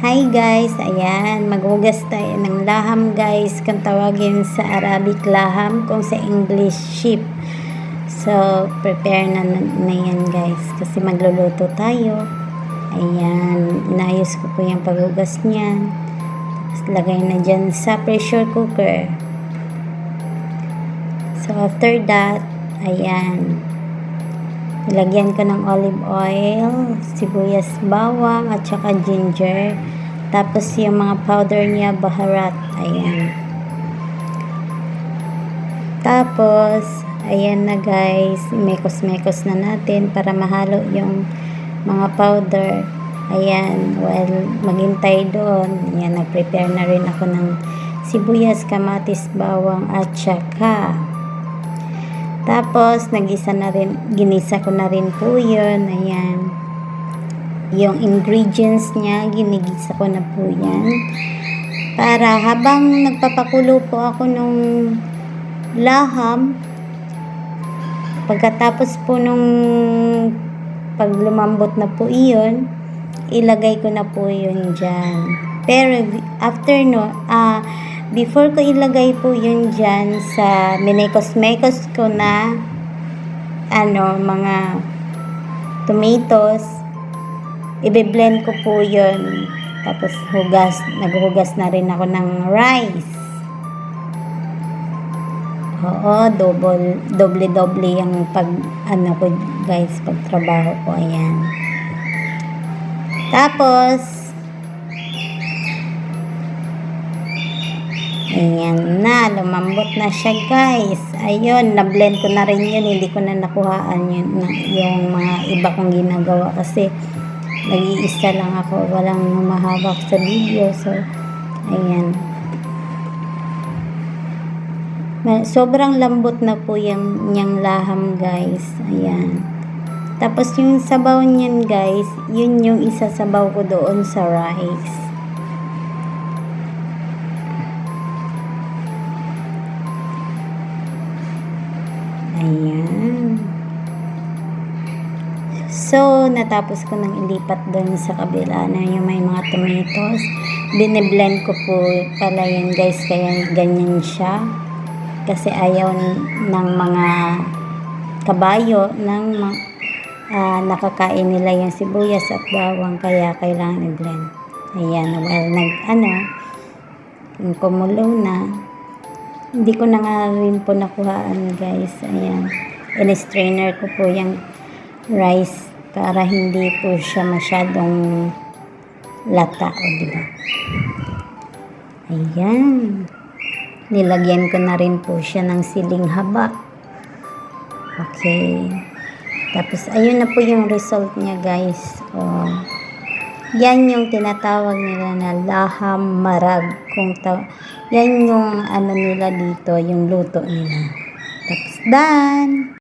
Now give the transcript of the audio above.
Hi guys, ayan, maghugas tayo ng laham guys, kung tawagin sa Arabic laham, kung sa English sheep. So, prepare na yan guys, kasi magluluto tayo. Ayan, inayos ko po yung paghugas niyan. Tapos lagay na dyan sa pressure cooker. So, after that, ayan, ilagyan ko ng olive oil, sibuyas, bawang, at saka ginger. Tapos yung mga powder niya, baharat. Ayan. Tapos, ayan na guys. Mekos-mekos na natin para mahalo yung mga powder. Ayan. While maghintay doon, ayan, nag-prepare na rin ako ng sibuyas, kamatis, bawang, at saka tapos, ginisa ko na rin po yun. Ayan. Yung ingredients niya, ginigisa ko na po yan. Para habang nagpapakulo po ako nung laham, pagkatapos po nung pag lumambot na po iyon, ilagay ko na po yun dyan. Pero, after no, before ko ilagay po yun dyan sa minekos-mekos ko na mga tomatoes, ibe-blend ko po yun. Tapos naghugas na rin ako ng rice. Oo, doble yung ko guys, pagtrabaho ko. Ayan. Tapos ayan na, lumambot na siya guys. Ayun, na-blend ko na rin yun. Hindi ko na nakuhaan yung mga iba kong ginagawa kasi nag-iisa lang ako. Walang humahawak sa video. So, ayan. Sobrang lambot na po yung laham guys. Ayan. Tapos yung sabaw niyan guys, yun yung isasabaw ko doon sa rice. Ayan. So, natapos ko nang ilipat doon sa kabila na yung may mga tomatoes. Bine-blend ko po pala yun guys, kaya ganyan siya. Kasi ayaw ng mga kabayo nakakain nila yung sibuyas at bawang, kaya kailangan i-blend. Ayan, well, kumulo na. Hindi ko na nga rin po nakuhaan guys. Ayan. In-strainer ko po yung rice para hindi po siya masyadong lata. O, diba? Ayan. Nilagyan ko na rin po siya ng siling haba. Okay. Tapos, ayun na po yung result niya guys. O, yan yung tinatawag nila na laham marag. Yan yung nila dito, yung luto nila. Tapos done!